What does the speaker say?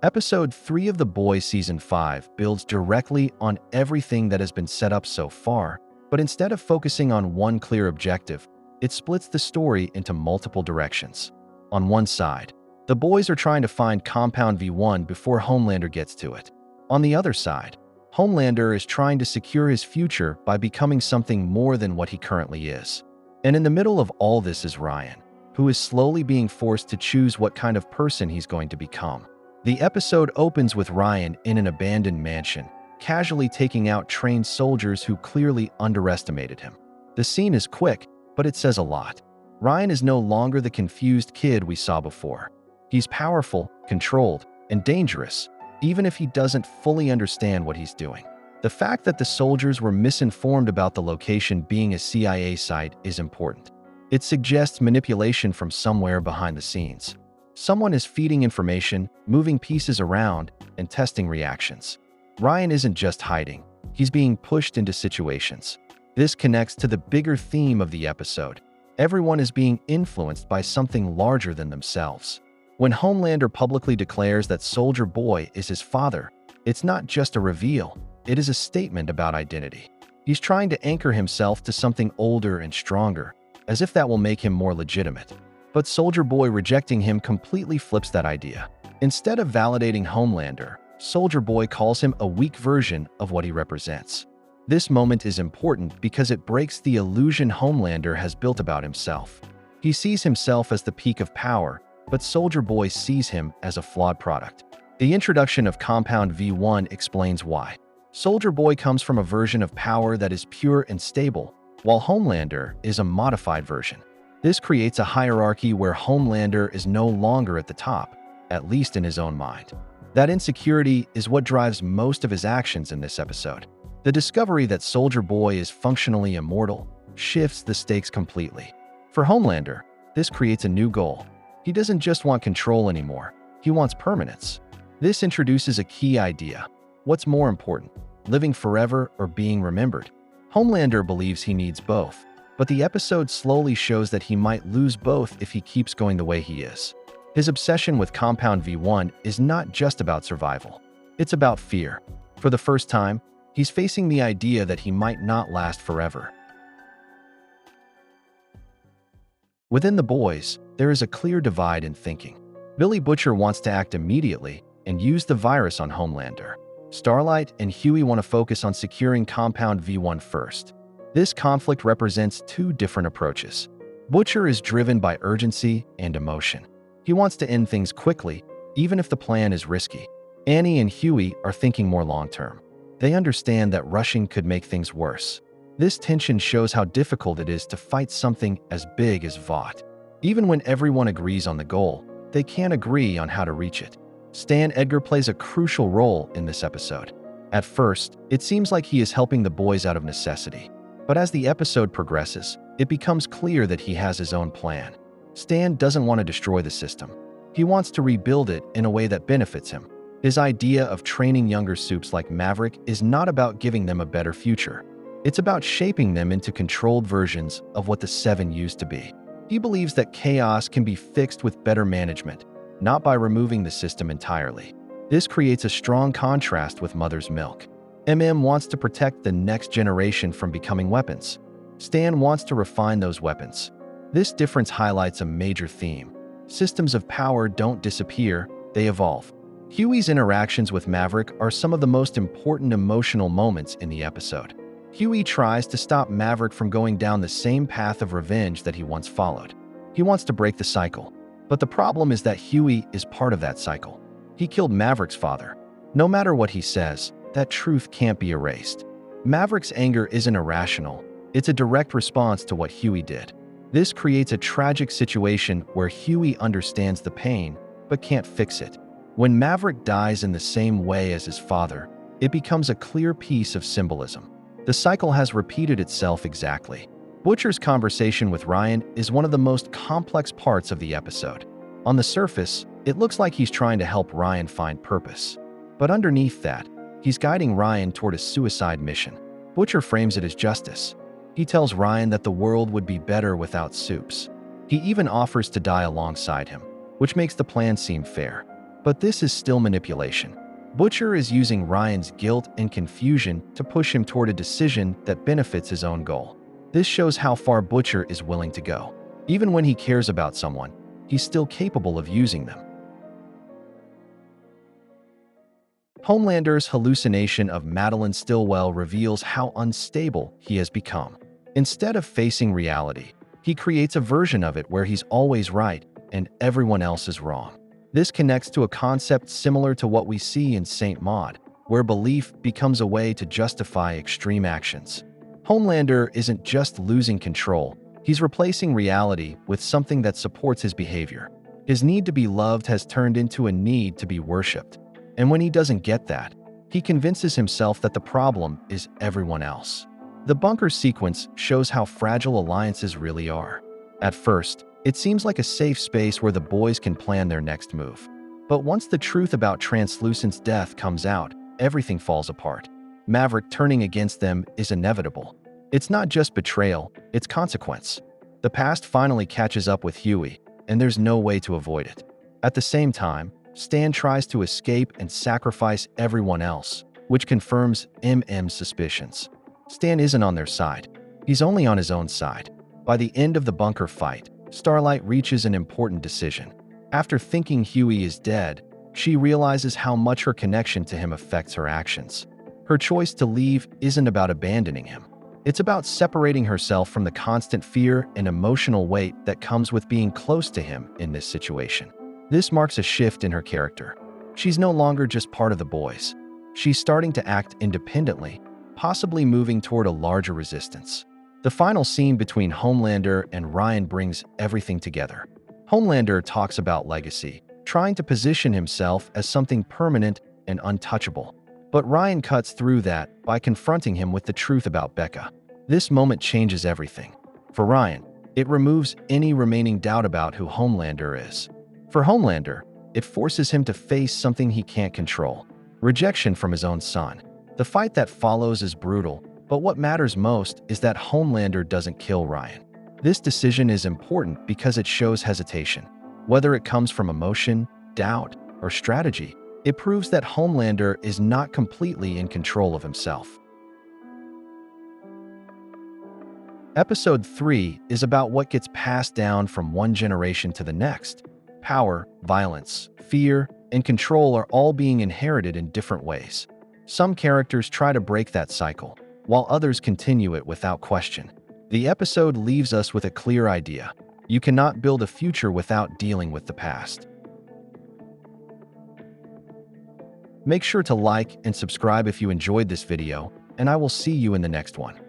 Episode 3 of The Boys Season 5 builds directly on everything that has been set up so far, but instead of focusing on one clear objective, it splits the story into multiple directions. On one side, the boys are trying to find Compound V1 before Homelander gets to it. On the other side, Homelander is trying to secure his future by becoming something more than what he currently is. And in the middle of all this is Ryan, who is slowly being forced to choose what kind of person he's going to become. The episode opens with Ryan in an abandoned mansion, casually taking out trained soldiers who clearly underestimated him. The scene is quick, but it says a lot. Ryan is no longer the confused kid we saw before. He's powerful, controlled, and dangerous, even if he doesn't fully understand what he's doing. The fact that the soldiers were misinformed about the location being a CIA site is important. It suggests manipulation from somewhere behind the scenes. Someone is feeding information, moving pieces around, and testing reactions. Ryan isn't just hiding, he's being pushed into situations. This connects to the bigger theme of the episode. Everyone is being influenced by something larger than themselves. When Homelander publicly declares that Soldier Boy is his father, it's not just a reveal, it is a statement about identity. He's trying to anchor himself to something older and stronger, as if that will make him more legitimate. But Soldier Boy rejecting him completely flips that idea. Instead of validating Homelander, Soldier Boy calls him a weak version of what he represents. This moment is important because it breaks the illusion Homelander has built about himself. He sees himself as the peak of power, but Soldier Boy sees him as a flawed product. The introduction of Compound V1 explains why. Soldier Boy comes from a version of power that is pure and stable, while Homelander is a modified version. This creates a hierarchy where Homelander is no longer at the top, at least in his own mind. That insecurity is what drives most of his actions in this episode. The discovery that Soldier Boy is functionally immortal shifts the stakes completely. For Homelander, this creates a new goal. He doesn't just want control anymore, he wants permanence. This introduces a key idea. What's more important, living forever or being remembered? Homelander believes he needs both, but the episode slowly shows that he might lose both if he keeps going the way he is. His obsession with Compound V1 is not just about survival. It's about fear. For the first time, he's facing the idea that he might not last forever. Within the boys, there is a clear divide in thinking. Billy Butcher wants to act immediately and use the virus on Homelander. Starlight and Hughie want to focus on securing Compound V1 first. This conflict represents two different approaches. Butcher is driven by urgency and emotion. He wants to end things quickly, even if the plan is risky. Annie and Hughie are thinking more long-term. They understand that rushing could make things worse. This tension shows how difficult it is to fight something as big as Vought. Even when everyone agrees on the goal, they can't agree on how to reach it. Stan Edgar plays a crucial role in this episode. At first, it seems like he is helping the boys out of necessity. But as the episode progresses, it becomes clear that he has his own plan. Stan doesn't want to destroy the system. He wants to rebuild it in a way that benefits him. His idea of training younger supes like Maverick is not about giving them a better future. It's about shaping them into controlled versions of what the Seven used to be. He believes that chaos can be fixed with better management, not by removing the system entirely. This creates a strong contrast with Mother's Milk. Wants to protect the next generation from becoming weapons. Stan wants to refine those weapons. This difference highlights a major theme. Systems of power don't disappear, they evolve. Hughie's interactions with Maverick are some of the most important emotional moments in the episode. Hughie tries to stop Maverick from going down the same path of revenge that he once followed. He wants to break the cycle. But the problem is that Hughie is part of that cycle. He killed Maverick's father. No matter what he says, that truth can't be erased. Maverick's anger isn't irrational. It's a direct response to what Hughie did. This creates a tragic situation where Hughie understands the pain, but can't fix it. When Maverick dies in the same way as his father, it becomes a clear piece of symbolism. The cycle has repeated itself exactly. Butcher's conversation with Ryan is one of the most complex parts of the episode. On the surface, it looks like he's trying to help Ryan find purpose. But underneath that, he's guiding Ryan toward a suicide mission. Butcher frames it as justice. He tells Ryan that the world would be better without supes. He even offers to die alongside him, which makes the plan seem fair. But this is still manipulation. Butcher is using Ryan's guilt and confusion to push him toward a decision that benefits his own goal. This shows how far Butcher is willing to go. Even when he cares about someone, he's still capable of using them. Homelander's hallucination of Madeline Stillwell reveals how unstable he has become. Instead of facing reality, he creates a version of it where he's always right and everyone else is wrong. This connects to a concept similar to what we see in Saint Maud, where belief becomes a way to justify extreme actions. Homelander isn't just losing control, he's replacing reality with something that supports his behavior. His need to be loved has turned into a need to be worshipped. And when he doesn't get that, he convinces himself that the problem is everyone else. The bunker sequence shows how fragile alliances really are. At first, it seems like a safe space where the boys can plan their next move. But once the truth about Translucent's death comes out, everything falls apart. Maverick turning against them is inevitable. It's not just betrayal, it's consequence. The past finally catches up with Hughie, and there's no way to avoid it. At the same time, Stan tries to escape and sacrifice everyone else, which confirms MM's suspicions. Stan isn't on their side. He's only on his own side. By the end of the bunker fight, Starlight reaches an important decision. After thinking Hughie is dead, she realizes how much her connection to him affects her actions. Her choice to leave isn't about abandoning him. It's about separating herself from the constant fear and emotional weight that comes with being close to him in this situation. This marks a shift in her character. She's no longer just part of the boys. She's starting to act independently, possibly moving toward a larger resistance. The final scene between Homelander and Ryan brings everything together. Homelander talks about legacy, trying to position himself as something permanent and untouchable. But Ryan cuts through that by confronting him with the truth about Becca. This moment changes everything. For Ryan, it removes any remaining doubt about who Homelander is. For Homelander, it forces him to face something he can't control: rejection from his own son. The fight that follows is brutal, but what matters most is that Homelander doesn't kill Ryan. This decision is important because it shows hesitation. Whether it comes from emotion, doubt, or strategy, it proves that Homelander is not completely in control of himself. Episode 3 is about what gets passed down from one generation to the next. Power, violence, fear, and control are all being inherited in different ways. Some characters try to break that cycle, while others continue it without question. The episode leaves us with a clear idea: you cannot build a future without dealing with the past. Make sure to like and subscribe if you enjoyed this video, and I will see you in the next one.